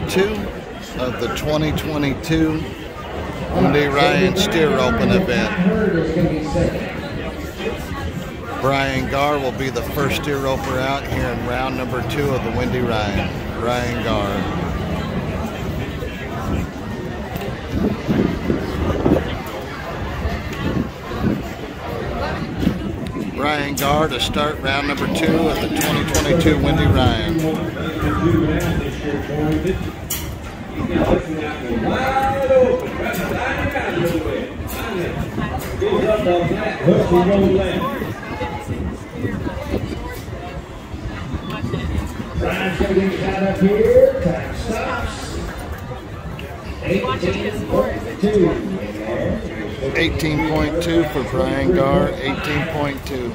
2 of the 2022 Ryon Steer Open event. Ryon Gar will be the first steer roper out here in round number 2 of the Windy Ryon. Ryon Gar. Ryon Gar to start round number 2 of the 2022 Windy Ryon. Ryan's going to get shot up here. Time stops. 18.2. 18.2 for Ryon Gar. 18.2.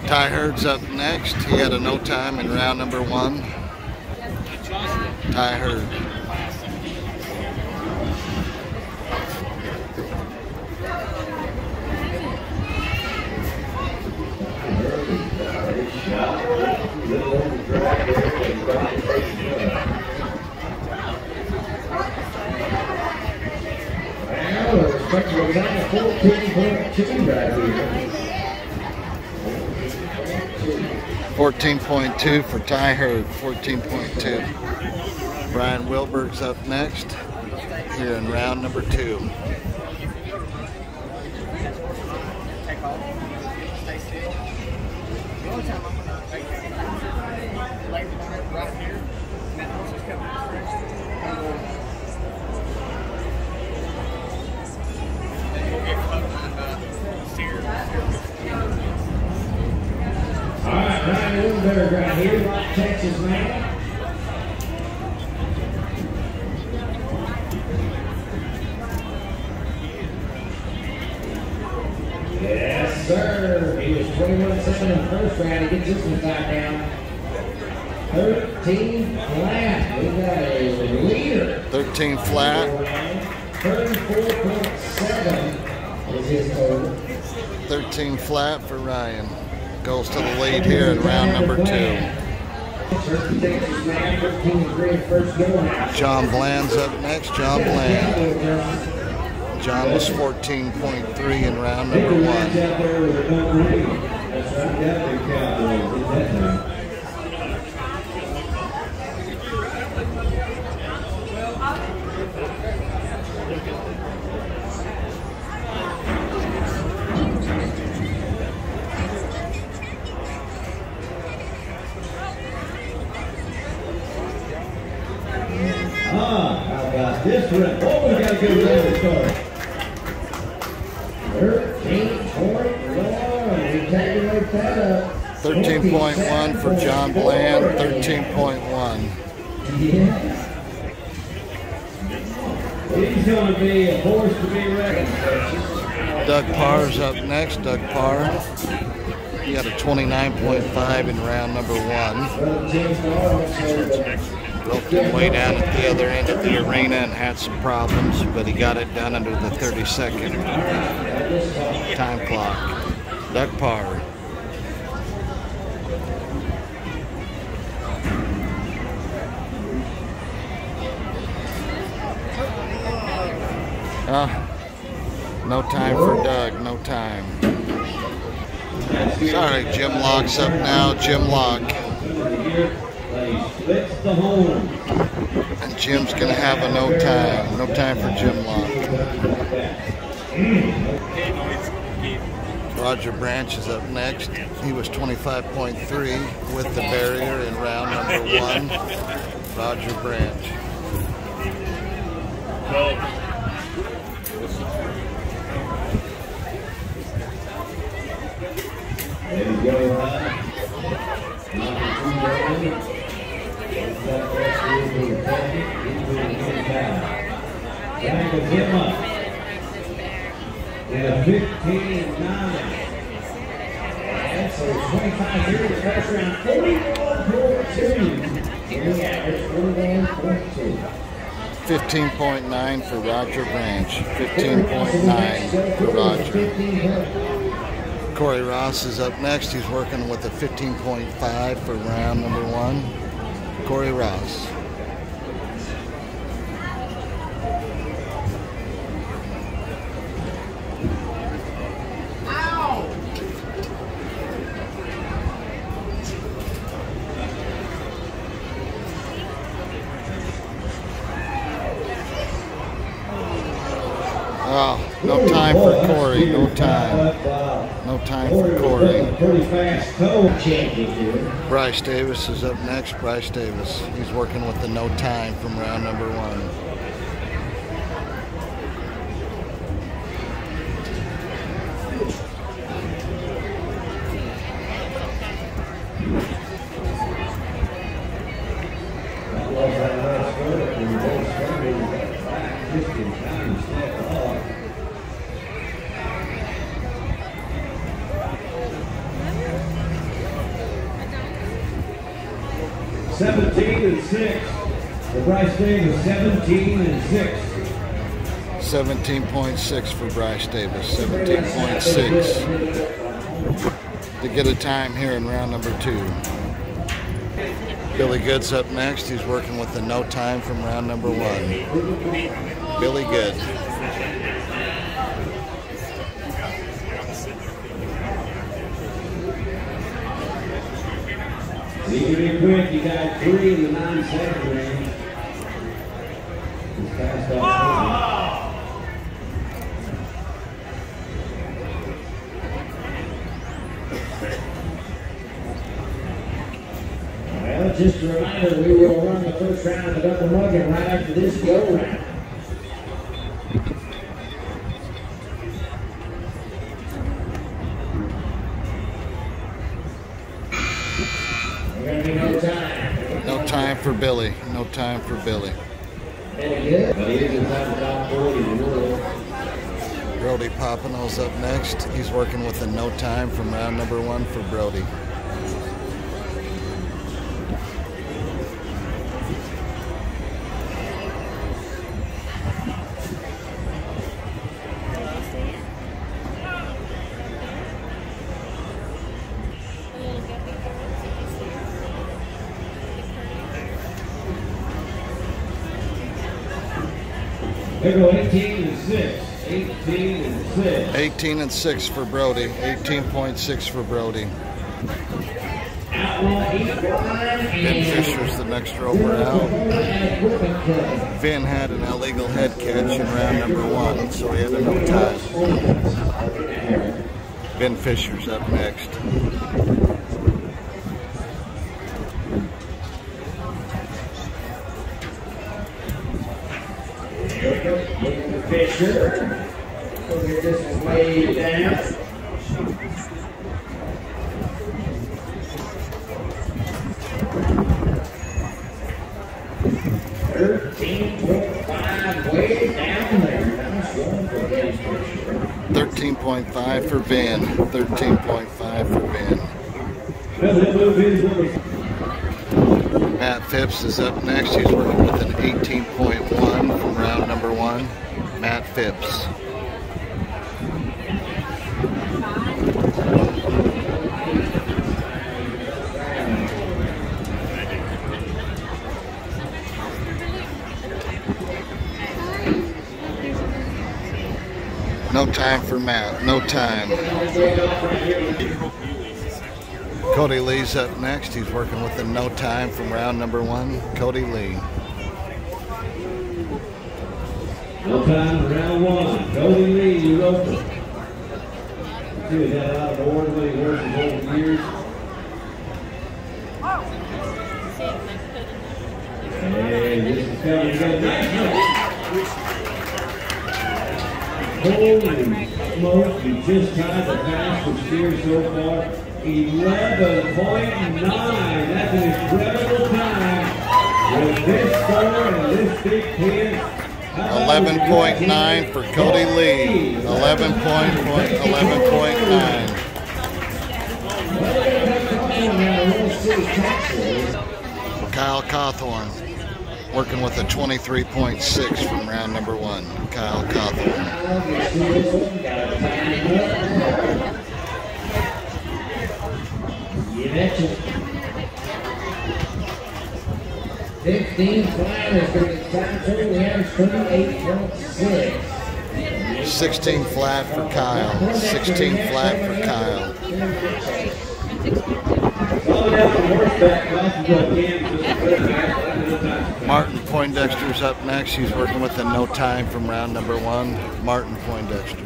Ty Hurd's up next. He had a no time in round number 1. Ty Hurd. Well, we're expecting a 14.2 right here. 14.2 for Ty Hurd. 14.2. Brian Wilberg's up next here in round number 2. Alright, Brian Wilberg right here, Texas man. Yes, sir. He was 21-7 in the first round. He gets this one tied down. 13 flat. We got a leader. 13 flat. 34.7 is his total. 13 flat for Ryan. Goes to the lead here in round number 2. John Bland's up next. John Bland. John was 14.3 in round number 1. How about this one? Oh, we got a good round start. 13.1. We calculate that up. 13.1 for John Bland. 13.1. Yeah. He's going to be a horse to be reckoned with. Doug Parr's up next. Doug Parr. He had a 29.5 in round number 1. Broke him way down at the other end of the arena and had some problems, but he got it done under the 30-second time clock. Doug Parr. No time for Doug, no time. Sorry, Jim Locke's up now. Jim Locke. And Jim's going to have a no time. No time for Jim Locke. Roger Branch is up next. He was 25.3 with the barrier in round number 1. Roger Branch. There we go. Trying to get up. Yeah, 15-9. And so 25 here in the first round. 41.2. 15.9 for Roger Branch. 15.9 for Roger. Corey Ross is up next. He's working with a 15.5 for round number 1. Corey Ross. Oh, no time for Corey. No time. No time for Corey. Pretty fast toe changes here. Bryce Davis is up next. Bryce Davis. He's working with the no time from round number 1. That was that last photo. We were both starting that back 15 times step off. 17-6. For Bryce Davis, 17-6. 17.6 for Bryce Davis. 17.6 to get a time here in round number 2. Billy Good's up next. He's working with the no time from round number 1. Billy Good. Need to be quick. You got 3 in the 9-second range. He's passed off. Well, just a reminder, we will run the first round of double mugging right after this go round. No time. No time for Billy. No time for Billy. Good. But he is inside the top 40 in the world. Brody Popino's up next. He's working with the no time from round number 1 for Brody. They go 18-6. 18-6. 18-6 for Brody. 18.6 for Brody. Ben Fisher's the next rover out. Vin had an illegal head catch in round number 1, so he had a no time. Ben Fisher's up next. Fisher. We'll get this one way down. $13.5 way down there. Nice one for Ben Fisher. 13.5 for Ben. 13.5 for Ben. Matt Phipps is up next. He's working with an 18.1 from round number 1. Matt Phipps. No time for Matt. No time. Cody Lee's up next. He's working with the no time from round number 1. Cody Lee. No time, round 1. Cody Lee, you open. See, we got a lot of board when he works his over years. Hey, this is coming good. Holy smoke, he just tied the pass for Steers so far. 11.9. That's an incredible time. With this score and this big pin. 11.9 for Cody Lee. 11.9. Kyle Cawthorn working with a 23.6 from round number 1. Kyle Cawthorn. connection. 15 flyers for the time total. We have 28.6. 16 flat for Kyle. 16 flat for Kyle. Martin Poindexter's up next. He's working with the no time from round number 1. Martin Poindexter.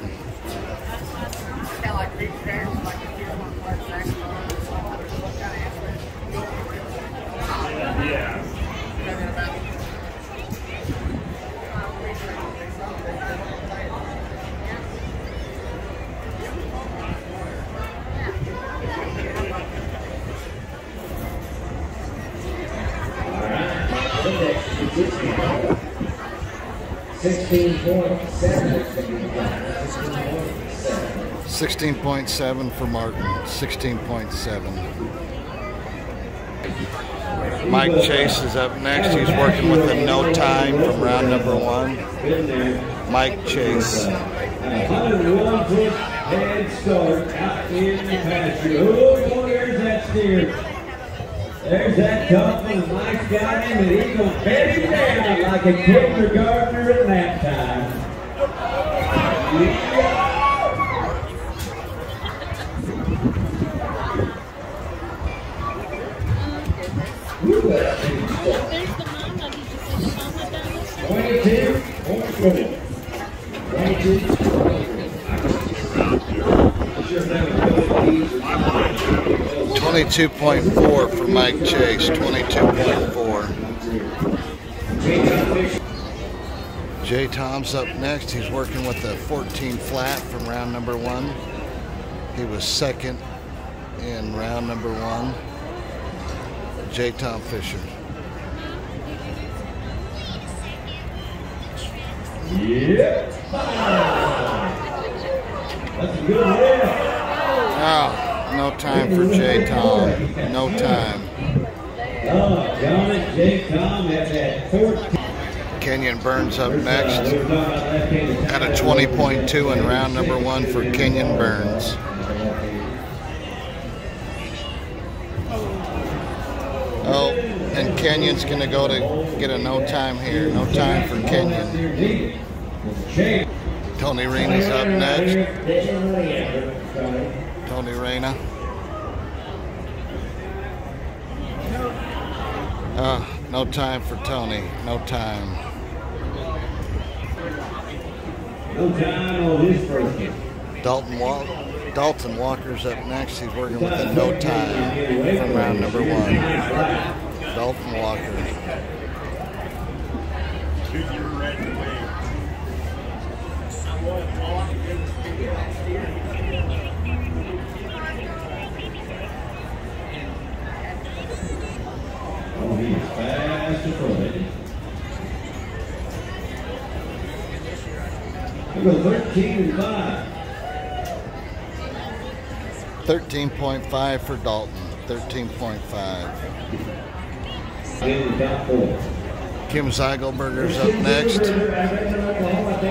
$16.7 for Martin. 16.7. Mike Chase is up next. He's working with the no time from round number 1. Mike Chase. 101-foot head start out in the pasture. Oh, there's that steer. There's that tough one. Mike's got him, and he's going to bed him down like a kindergartner at nap time. $22.4 for Mike Chase. 22.4. J Tom's up next. He's working with the 14 flat from round number 1. He was second in round number 1. J Tom Fisher. Yeah. That's a good one. Oh, no time for J Tom. No time. Oh, got it. J Tom at that 14. Kenyon Burns up next. At a 20.2 in round number 1 for Kenyon Burns. Oh, and Kenyon's going to go to get a no time here. No time for Kenyon. Tony Rena's up next. Tony Rena. No time for Tony. No time. No time on his first one. Dalton Walker's up next. He's working with a no time from round number 1. Dalton Walker. Oh, he's fast to throw it. We go 13-5. 13.5 for Dalton. 13.5. Kim Zeigelberger's up next.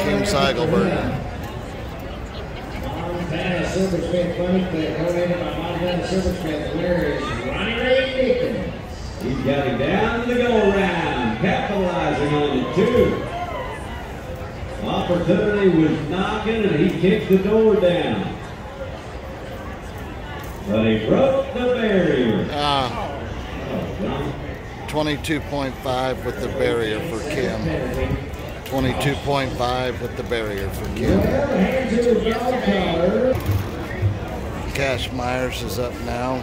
Kim Zeigelberger. Montana Silversmith Clinic, donated by Montana Silversmith. Where is Ryon? He's got him down to the goal round, capitalizing on the 2. Opportunity was knocking, and he kicked the door down. But he broke the barrier. 22.5 with the barrier for Kim. 22.5 with the barrier for Kim. Cash Myers is up now.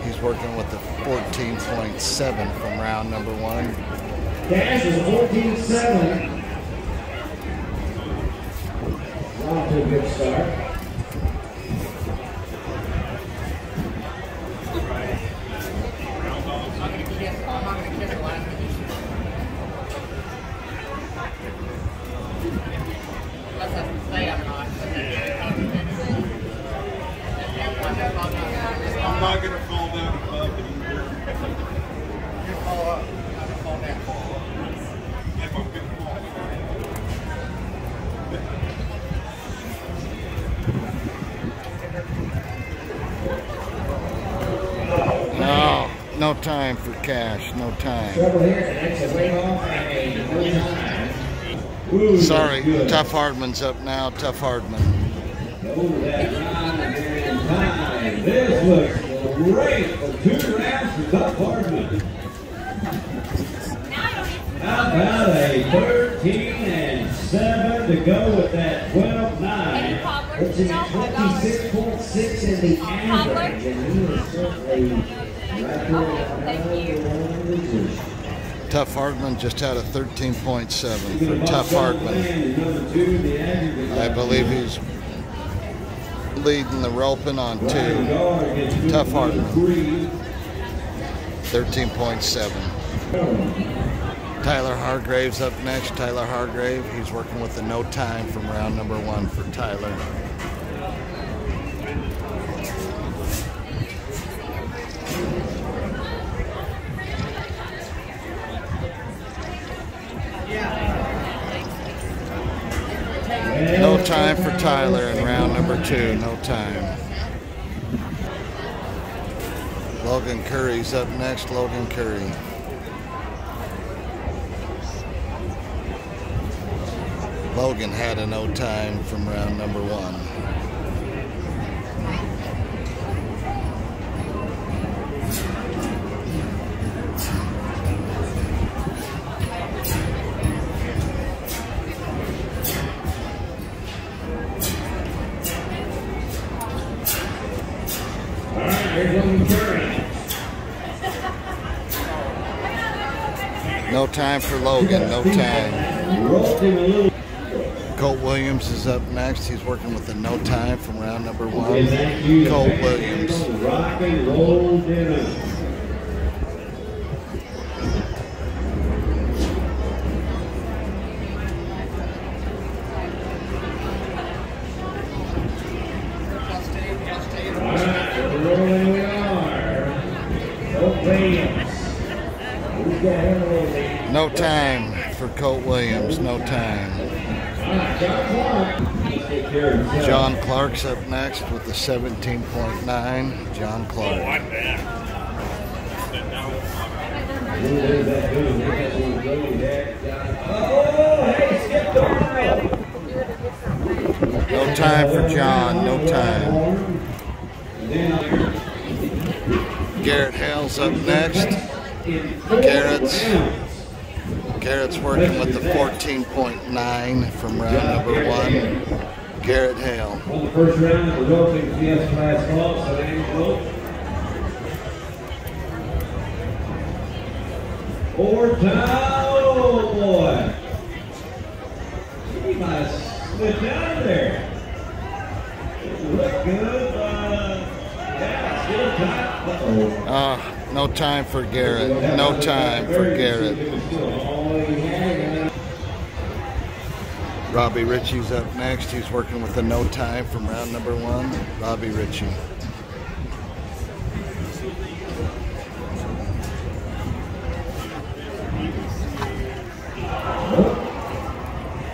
He's working with the 14.7 from round number 1. Cash is 14.7. Off to a good start. I'm not going to fall down above it either. You fall up. I'm going to fall down. If I'm going to fall. time for Cash, no time. Trouble here, and that's a way off and a no time. Ooh, Sorry, good. Tough Hardman's up now, Tough Hardman. Over that line and time. This looks great for 2 rounds for Tough Hardman. How about a 13-7 to go with that 12-9? Puts him at 26.6 in the average, and he is certainly right there. Tough Hardman just had a 13.7 for Tough Hardman. I believe he's leading the roping on 2. Tough Hardman, 13.7. Tyler Hargrave's up next. Tyler Hargrave, he's working with the no time from round number 1 for Tyler. No time for Tyler in round number 2, no time. Logan Curry's up next, Logan Curry. Logan had a no time from round number 1. No time for Logan, no time. Colt Williams is up next. He's working with a no time from round number 1. Colt Williams. Rock and roll dinner. No time for Colt Williams, no time. John Clark's up next with the 17.9. John Clark. No time for John, no time. Garrett Hale's up next. Garrett's working with the 14.9 from round number 1. Garrett Hale. On the first round, the roping PS class call, so oh boy. He might have slipped out of there. Look good. Yeah, still tight. Uh-oh. No time for Garrett. No time for Garrett. Robbie Ritchie's up next. He's working with the no time from round number 1. Robbie Ritchie.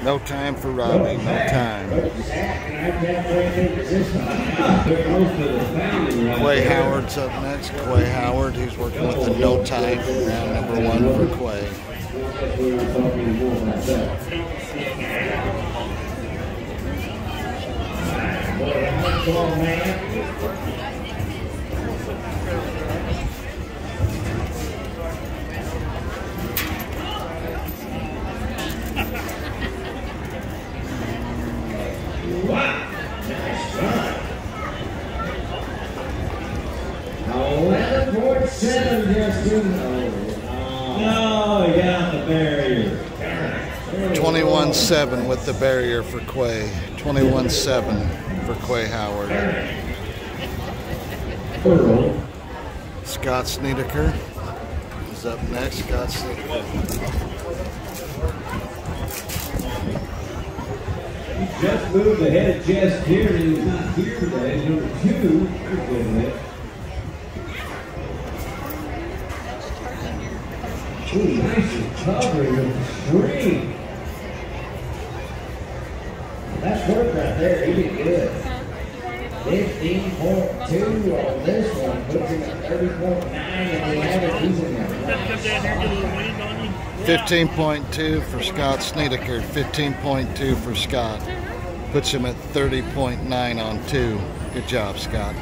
No time for Robbie. No time. Quay Howard's up next. Quay Howard, he's working with the no time from round number 1 for Quay. Wow. Nice run. 11.7 Justin. No, he got the barrier. 21-7 with the barrier for Quay. 21-7 for Quay Howard. Scott Snedeker is up next. Scott Snedeker. He just moved ahead of Jess here, and he's not here today. Number 2, you're good with it. Ooh, nice recovery with the screen. That's work right there. He did good. 15.2 on this one, puts him at 30.9, and the average he's in there. 15.2 for Scott Snedeker. 15.2 for Scott. Puts him at 30.9 on 2. Good job, Scott.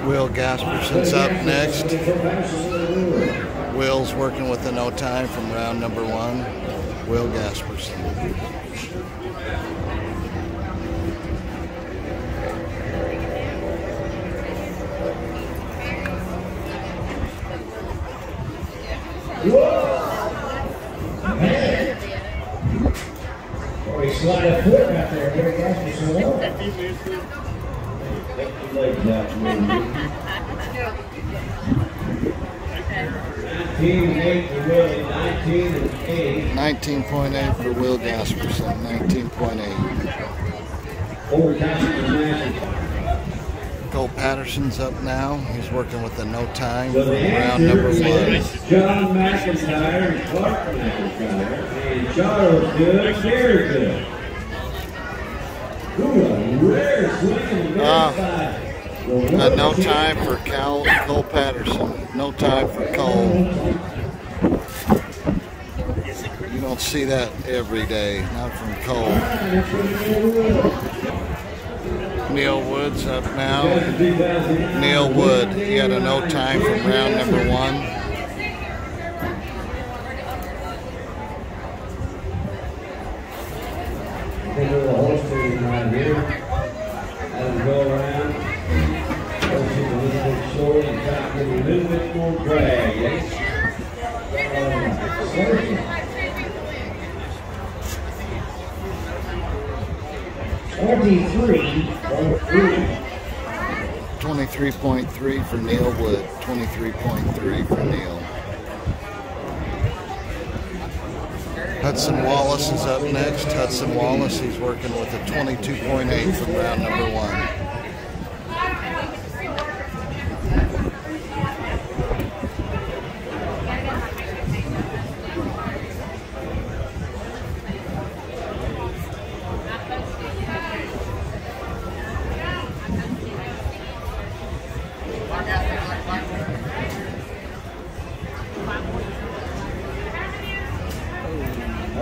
Will Gasperson's up next. Will's working with the no time from round number 1. Will Gasperson. Oh, he slid a foot out there. Gary Gasperson won. Legs out, 19.8 for Willie, 19.8. 19.8 for Will Gasperson. 19.8. Overtime. Cole Patterson's up now. He's working with the no time from round number 1. John McIntyre and Clark McIntyre. And Charles good, very good. Ooh, a rare swing. A no time for Cole Patterson. No time for Cole. You don't see that every day. Not from Cole. Neil Wood's up now. Neil Wood, he had a no time from round number 1. Take a little horse trading right here. Let him go around. Horse is a little bit short and try to get a little bit more drag. Yes. 23.3 for Neil Wood. 23.3 for Neil. Hudson Wallace is up next. Hudson Wallace, he's working with a 22.8 from round number 1.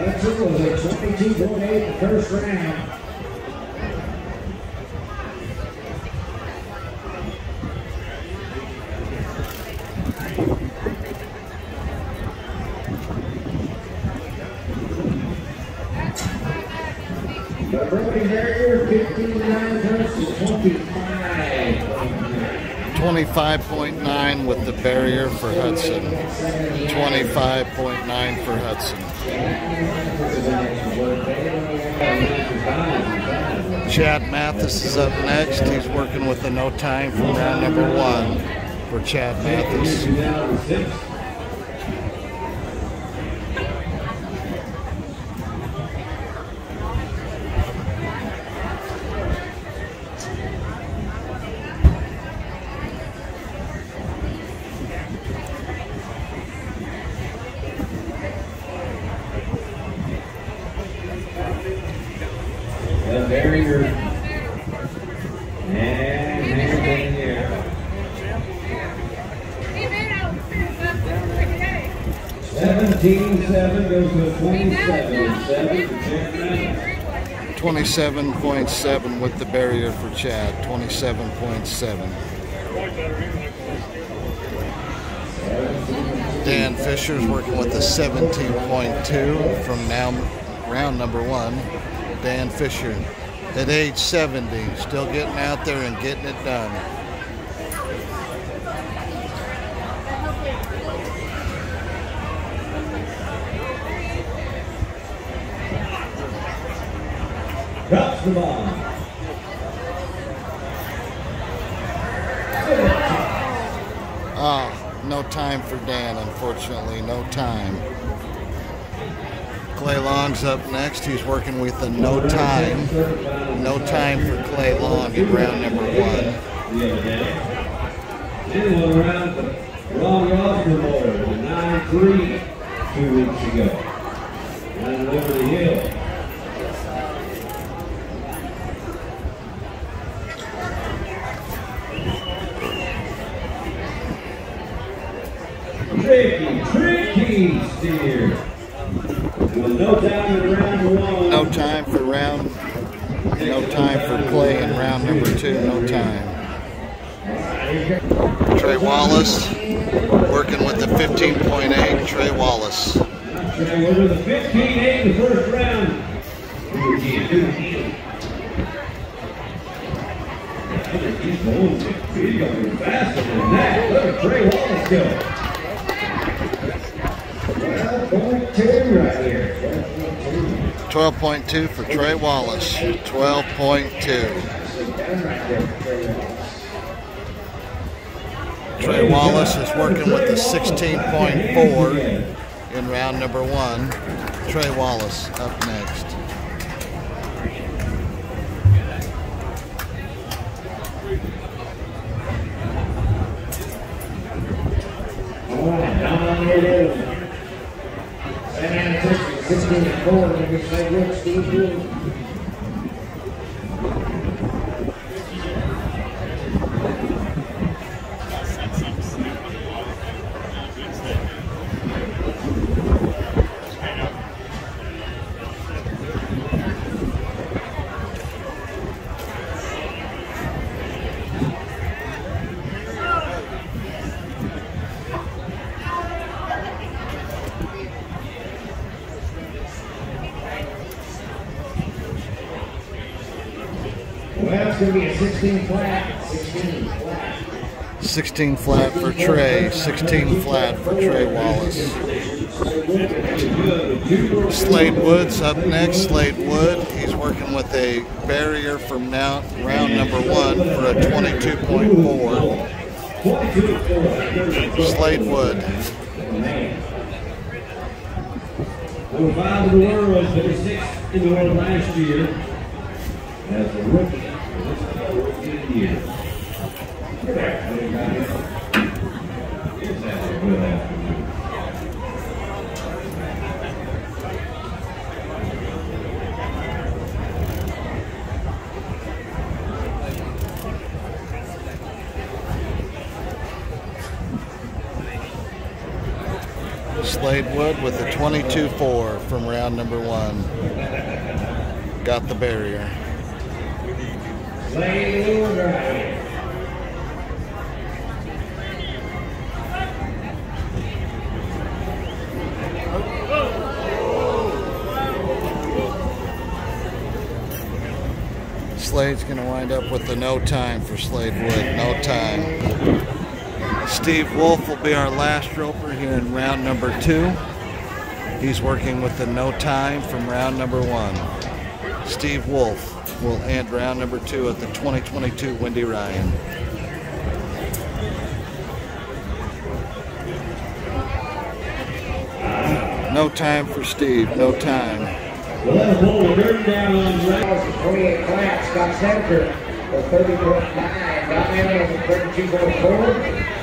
Hudson was at 22.8 the first round. The broken barrier, 59 versus 25. 25.9 with the barrier for Hudson. 25.9 for Hudson. Chad Mathis is up next. He's working with the no time from round number 1 for Chad Mathis. The barrier and hands in the air. 17.7 goes to 27.7 for Chad. 27.7 with the barrier for Chad. 27.7. Dan Fisher's working with a 17.2 from now round number 1. Dan Fisher at age 70, still getting out there and getting it done. Drops the ball. No time for Dan, unfortunately, no time. Clay Long's up next. He's working with a no time. No time for Clay Long in round number 1. Then one around the Ron Roster Bowl, the 9-3 2 weeks ago. Running over the hill. No time in round one. No time for play in round number 2. No time. Trey Wallace working with the 15.8. Trey Wallace. Over the 15.8 in the first round. He's going faster than that. Look at Trey Wallace go. 12.2 right here. 12.2 for Trey Wallace. 12.2. Trey Wallace is working with the 16.4 in round number 1. Trey Wallace up next. All right, down on the middle. 16-4, number 5, Steve Wood. Well, it's going to be a 16 flat. 16 flat. 16 flat for Trey. 16 flat for Trey Wallace. Slade Wood's up next. Slade Wood. He's working with a barrier from round number 1 for a 22.4. Slade Wood. Number 5 in the world, but 6th in the world last year. As a rookie. Slade Wood with the 22.4 from round number 1. Got the barrier. Slade's going to wind up with the no time for Slade Wood. No time. Steve Wolf will be our last roper here in round number 2. He's working with the no time from round number 1. Steve Wolf will end round number 2 at the 2022 Windy Ryon. No time for Steve. No time. Well, pull the dirt down on the 28 flat, Scott Senator, the 30.9, got down on the 32.4.